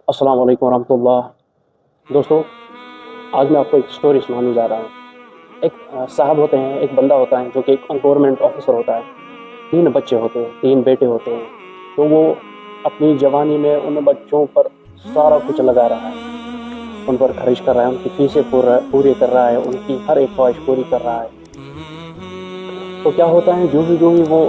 السلام علیکم ورحمۃ اللہ دوستوں، آج میں آپ کو ایک سٹوری سنانے جا رہا ہوں۔ ایک صاحب ہوتے ہیں، ایک بندہ ہوتا ہے جو کہ ایک گورنمنٹ آفیسر ہوتا ہے۔ 3 بچے ہوتے ہیں، 3 بیٹے ہوتے ہیں۔ تو وہ اپنی جوانی میں ان بچوں پر سارا کچھ لگا رہا ہے، ان پر خرچ کر رہا ہے، ان کی فیسیں پوری کر رہا ہے، ان کی ہر ایک خواہش پوری کر رہا ہے۔ تو کیا ہوتا ہے، جو بھی وہ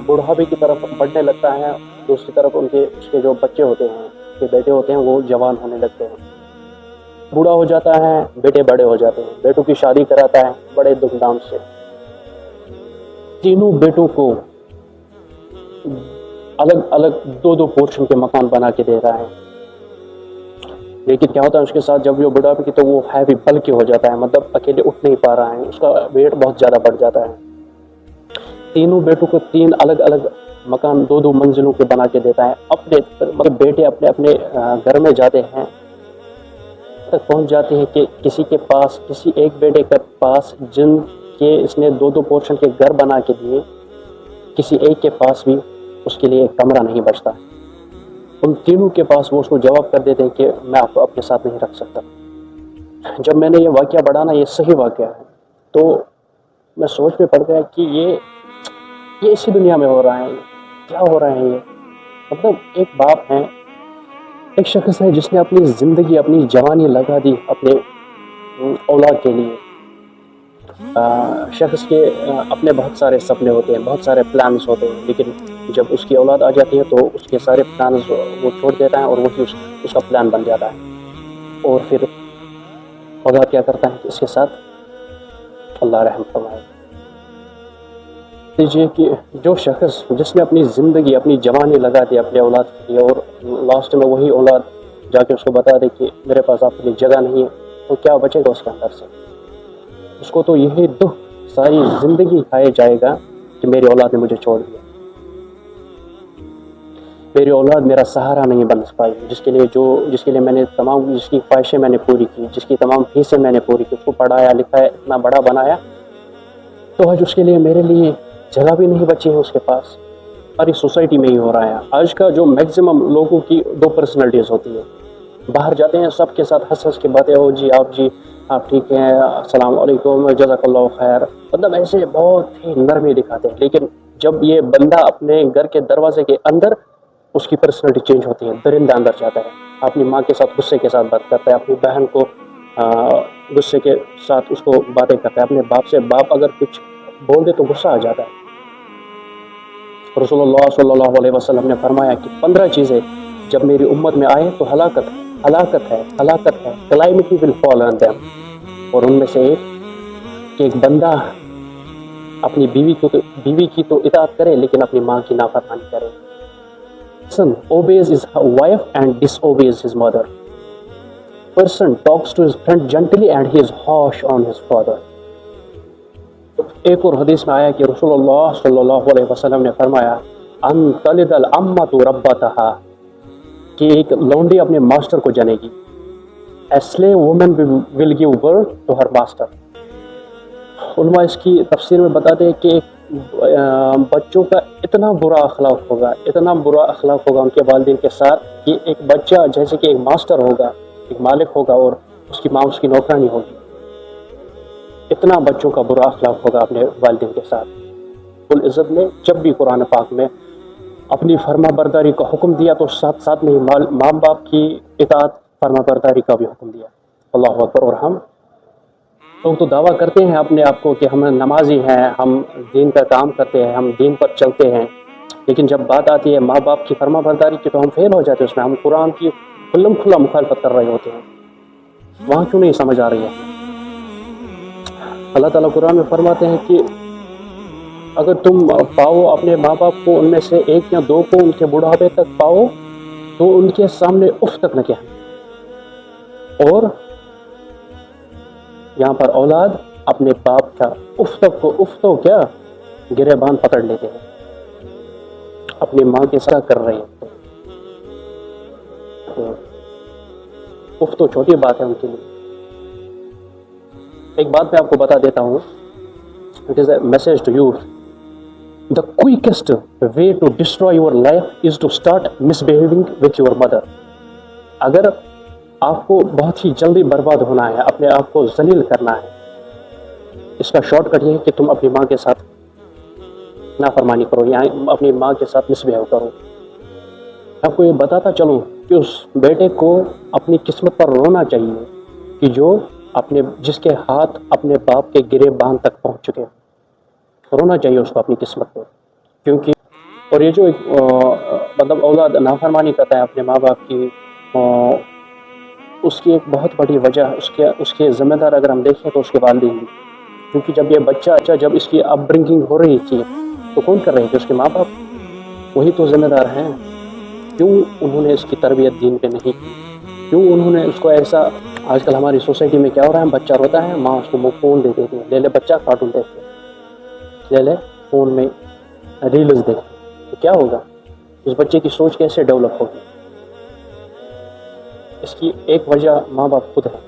بڑھاپے کی طرف بڑھنے لگتا ہے، دوسری طرف اس کے جو بچے ہوتے ہیں، اس کے بیٹے ہوتے ہیں، وہ جوان ہونے لگتے ہیں۔ بوڑھا ہو جاتا ہے، بیٹے بڑے ہو جاتے ہیں، بیٹوں کی شادی کراتا ہے بڑے دھوم دھام سے۔ تینوں بیٹوں کو الگ الگ 2 پورشن کے مکان بنا کے دے رہا ہے۔ لیکن کیا ہوتا ہے اس کے ساتھ، جب وہ بڑھاپے کی تو وہ ہیوی بلکی ہو جاتا ہے، مطلب اکیلے اٹھ نہیں پا رہا ہے، اس کا ویٹ بہت زیادہ بڑھ جاتا ہے۔ تینوں بیٹوں کو 3 الگ الگ مکان 2 منزلوں کے بنا کے دیتا ہے۔ مطلب بیٹے اپنے گھر میں جاتے ہیں، تک پہنچ جاتے ہیں کہ کسی ایک بیٹے کے پاس جن کے اس نے 2 پورشن کے گھر بنا کے دیے، کسی ایک کے پاس بھی اس کے لیے ایک کمرہ نہیں بچتا۔ ان تینوں کے پاس وہ اس کو جواب کر دیتے ہیں کہ میں آپ کو اپنے ساتھ نہیں رکھ سکتا۔ جب میں نے یہ واقعہ پڑھا نا، یہ صحیح واقعہ ہے، تو میں سوچ میں پڑ گیا کہ یہ اسی دنیا میں ہو رہا ہے، کیا ہو رہا ہے یہ۔ مطلب ایک باپ ہے، ایک شخص ہے جس نے اپنی زندگی، اپنی جوانی لگا دی اپنے اولاد کے لیے۔ شخص کے اپنے بہت سارے سپنے ہوتے ہیں، بہت سارے پلانز ہوتے ہیں، لیکن جب اس کی اولاد آ جاتی ہے تو اس کے سارے پلانز وہ چھوڑ دیتا ہے، اور وہی اس کا پلان بن جاتا ہے۔ اور پھر خدا کیا کرتا ہے کہ اس کے ساتھ اللہ رحم فرمائے۔ دیجیے کہ جو شخص جس نے اپنی زندگی، اپنی جوانی لگا دی اپنے اولاد کے لیے، اور لاسٹ میں وہی اولاد جا کے اس کو بتا دے کہ میرے پاس آپ کے لیے جگہ نہیں ہے، تو کیا بچے گا اس کے اندر سے؟ اس کو تو یہی دکھ ساری زندگی کھائے جائے گا کہ میری اولاد نے مجھے چھوڑ دیا، میری اولاد میرا سہارا نہیں بن پائی، جس کے لیے میں نے جس کی خواہشیں میں نے پوری کی، جس کی تمام فیسیں میں نے پوری کی، اس کو پڑھایا لکھایا، اتنا بڑا بنایا، تو آج اس کے لیے میرے لیے جگہ بھی نہیں بچی ہے اس کے پاس۔ ساری سوسائٹی میں ہی ہو رہا ہے آج کا، جو میکسیمم لوگوں کی 2 پرسنالٹیز ہوتی ہے۔ باہر جاتے ہیں سب کے ساتھ ہنس کے باتیں، ہو جی آپ ٹھیک ہیں، السلام علیکم، جزاک اللہ خیر، مطلب ایسے بہت ہی نرمی دکھاتے ہیں۔ لیکن جب یہ بندہ اپنے گھر کے دروازے کے اندر، اس کی پرسنالٹی چینج ہوتی ہے، درندہ اندر جاتا ہے، اپنی ماں کے ساتھ غصے کے ساتھ بات کرتا ہے، اپنی بہن کو غصے کے ساتھ اس کو باتیں کرتا ہے، اپنے باپ سے باپ اگر کچھ بول دے تو غصہ آ جاتا ہے۔ رسول اللہ صلی اللہ علیہ وسلم نے فرمایا کہ 15 چیزیں جب میری امت میں آئے تو ہلاکت ہے، کلائمٹی ول فال آن دیم۔ اور ان میں سے کہ ایک بندہ اپنی بیوی کی تو اطاعت کرے، لیکن اپنی ماں کی نافرمانی کرے۔ Person obeys his wife and disobeys his mother. Person talks to his friend gently and he is harsh on his father. ایک اور حدیث میں آیا کہ رسول اللہ صلی اللہ علیہ وسلم نے فرمایا ان تلد الامۃ ربتہا، کہ ایک لونڈی اپنے ماسٹر کو جنے گی۔ A slave woman will give birth to her master. علماء اس کی تفسیر میں بتاتے ہیں کہ بچوں کا اتنا برا اخلاق ہوگا ان کے والدین کے ساتھ، کہ ایک بچہ جیسے کہ ایک ماسٹر ہوگا، ایک مالک ہوگا، اور اس کی ماں اس کی نوکرانی ہوگی۔ اتنا بچوں کا برا اخلاق ہوگا اپنے والدین کے ساتھ۔ العزت نے جب بھی قرآن پاک میں اپنی فرما برداری کا حکم دیا تو ساتھ ساتھ میں ماں باپ کی اطاعت، فرما برداری کا بھی حکم دیا۔ اللہ اکبر۔ اور ہم لوگ تو دعویٰ کرتے ہیں اپنے آپ کو کہ ہم نمازی ہیں، ہم دین کا کام کرتے ہیں، ہم دین پر چلتے ہیں، لیکن جب بات آتی ہے ماں باپ کی فرما برداری کی تو ہم فیل ہو جاتے ہیں اس میں، ہم قرآن کی کھلا مخالفت کر رہے ہوتے ہیں۔ وہاں کیوں نہیں سمجھ آ رہی ہے؟ اللہ تعالیٰ قرآن میں فرماتے ہیں کہ اگر تم پاؤ اپنے ماں باپ کو، ان میں سے 1 یا 2 کو ان کے بڑھاپے تک پاؤ، تو ان کے سامنے اف تک نہ کہنا۔ اور یہاں پر اولاد اپنے باپ کا اف تو کیا گریبان پکڑ لیتے ہیں، اپنی ماں کے ساتھ کر رہے ہیں۔ اف تو چھوٹی بات ہے ان کے لیے۔ ایک بات میں آپ کو بتا دیتا ہوں، it is a message to you. The quickest way to destroy your life is to start misbehaving with your mother. اگر آپ کو بہت ہی جلدی برباد ہونا ہے، اپنے آپ کو ذلیل کرنا ہے، اس کا شارٹ کٹ یہ ہے کہ تم اپنی ماں کے ساتھ نافرمانی کرو یا اپنی ماں کے ساتھ مس بہیو کرو۔ آپ کو یہ بتاتا چلوں کہ اس بیٹے کو اپنی قسمت پر رونا چاہیے کہ جو جس کے ہاتھ اپنے باپ کے گرے بان تک پہنچ چکے، رونا چاہیے اس کو اپنی قسمت پر، کیونکہ اور یہ جو مطلب اولاد نافرمانی کرتا ہے اپنے ماں باپ کی، اس کی ایک بہت بڑی وجہ اس کے ذمہ دار اگر ہم دیکھیں تو اس کے والدین بھی، کیونکہ جب یہ بچہ جب اس کی اپ برنگنگ ہو رہی تھی تو کون کر رہے تھے؟ اس کے ماں باپ، وہی تو ذمہ دار ہیں۔ کیوں انہوں نے اس کی تربیت دین پہ نہیں کی؟ کیوں انہوں نے اس کو ایسا، آج کل ہماری سوسائٹی میں کیا ہو رہا ہے، بچہ روتا ہے، ماں اس کو فون دے دیتی ہے، لے لے بچہ کارٹون دیکھتے، لے لے فون میں ریلز دیکھتے، تو کیا ہوگا؟ اس بچے کی سوچ کیسے ڈیولپ ہوگی؟ اس کی ایک وجہ ماں باپ خود ہے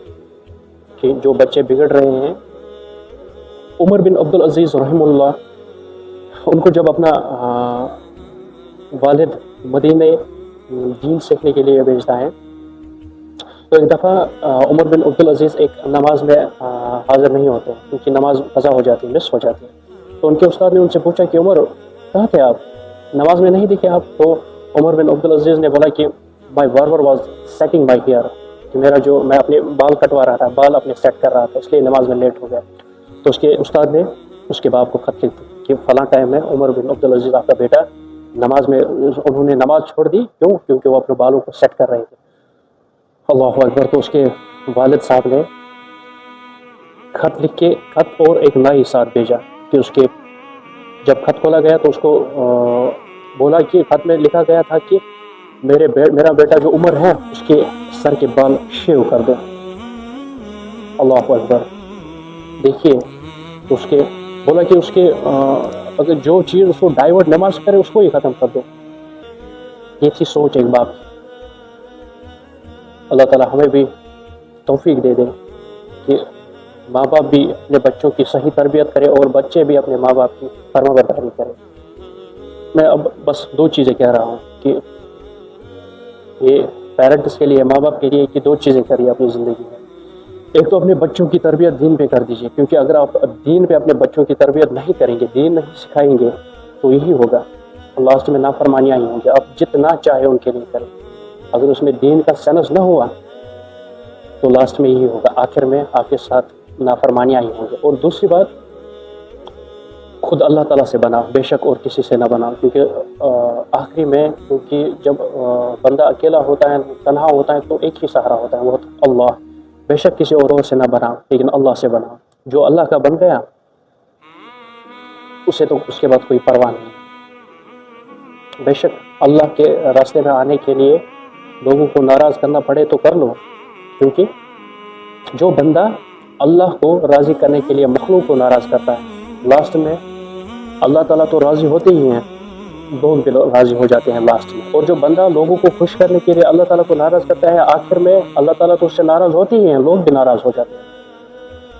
کہ جو بچے بگڑ رہے ہیں۔ عمر بن عبدالعزیز رحمہ اللہ، ان کو جب اپنا والد مدینہ دین سیکھنے کے لیے بھیجتا ہے تو ایک دفعہ عمر بن عبدالعزیز ایک نماز میں حاضر نہیں ہوتے کیونکہ نماز قضا ہو جاتی ہے، مس ہو جاتی ہے۔ تو ان کے استاد نے ان سے پوچھا کہ عمر کہاں تھے آپ، نماز میں نہیں دکھے آپ؟ تو عمر بن عبدالعزیز نے بولا کہ my barber was setting my hair, کہ میں اپنے بال کٹوا رہا تھا، بال اپنے سیٹ کر رہا تھا، اس لیے نماز میں لیٹ ہو گیا۔ تو اس کے استاد نے اس کے باپ کو خط لکھ دی کہ فلاں ٹائم میں عمر بن عبدالعزیز آپ کا بیٹا نماز میں، انہوں نے نماز چھوڑ دی، کیوں؟ کیونکہ وہ اپنے بالوں کو سیٹ کر رہے تھے۔ اللہ اکبر۔ تو اس کے والد صاحب نے خط لکھ کے، خط اور ایک نائی ساتھ بھیجا کہ اس کے، جب خط کھولا گیا تو اس کو بولا کہ خط میں لکھا گیا تھا کہ میرا بیٹا جو عمر ہے اس کے سر کے بال شیو کر دو۔ اللہ اکبر۔ دیکھیے اس کے بولا کہ اس کے اگر جو چیز اس کو ڈائیورٹ نماز کرے اس کو ہی ختم کر دو۔ یہ تھی سوچ ایک باپ کی۔ اللہ تعالیٰ ہمیں بھی توفیق دے دے کہ ماں باپ بھی اپنے بچوں کی صحیح تربیت کرے اور بچے بھی اپنے ماں باپ کی فرما برداری کرے۔ میں اب بس دو چیزیں کہہ رہا ہوں کہ یہ پیرنٹس کے لیے، ماں باپ کے لیے، کہ دو چیزیں کریے اپنی زندگی میں۔ ایک تو اپنے بچوں کی تربیت دین پہ کر دیجیے، کیونکہ اگر آپ دین پہ اپنے بچوں کی تربیت نہیں کریں گے، دین نہیں سکھائیں گے، تو یہی ہوگا، لاسٹ میں نافرمانیاں ہی ہوں گی۔ آپ جتنا چاہے ان کے لیے کریں، اگر اس میں دین کا سینس نہ ہوا تو لاسٹ میں یہی ہوگا، آخر میں آپ کے ساتھ نافرمانیاں ہی ہوں گے۔ اور دوسری بات، خود اللہ تعالیٰ سے بناؤ، بے شک اور کسی سے نہ بناؤ، کیونکہ آخری میں، کیونکہ جب بندہ اکیلا ہوتا ہے، تنہا ہوتا ہے، تو ایک ہی سہارا ہوتا ہے، وہ اللہ۔ بے شک کسی اور سے نہ بناؤ، لیکن اللہ سے بناؤ۔ جو اللہ کا بن گیا اسے تو اس کے بعد کوئی پرواہ نہیں۔ بے شک اللہ کے راستے میں آنے کے لیے لوگوں کو ناراض کرنا پڑے تو کر لو، کیونکہ جو بندہ اللہ کو راضی کرنے کے لیے مخلوق کو ناراض کرتا ہے، لاسٹ میں اللہ تعالیٰ تو راضی ہوتے ہی ہیں، لوگ بھی راضی ہو جاتے ہیں لاسٹ میں۔ اور جو بندہ لوگوں کو خوش کرنے کے لیے اللہ تعالیٰ کو ناراض کرتا ہے، آخر میں اللہ تعالیٰ تو اس سے ناراض ہوتے ہی ہیں، لوگ بھی ناراض ہو جاتے ہیں۔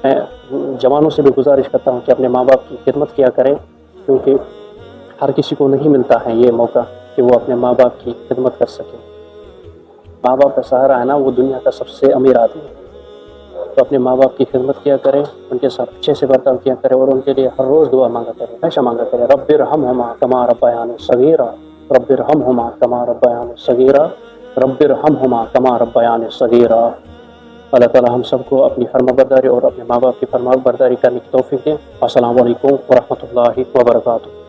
میں جوانوں سے بھی گزارش کرتا ہوں کہ اپنے ماں باپ کی خدمت کیا کریں، کیونکہ ہر کسی کو نہیں ملتا ہے یہ موقع کہ وہ اپنے ماں باپ کی خدمت کر سکے۔ ماں باپ کا سہارا ہے نا، وہ دنیا کا سب سے امیر آدمی ہے۔ تو اپنے ماں باپ کی خدمت کیا کریں، ان کے ساتھ اچھے سے برتاؤ کیا کریں، اور ان کے لیے ہر روز دعا مانگا کریں، ہمیشہ مانگا کریں، رب ارحمہما کما ربیانی صغیرا، رب ارحمہما کما ربیانی صغیرا، رب ارحمہما کما ربیانی صغیرا۔ اللہ تعالیٰ ہم سب کو اپنی فرما برداری اور اپنے ماں باپ کی فرما برداری کرنے کی توفیق دیں۔ السلام علیکم ورحمۃ اللہ وبرکاتہ۔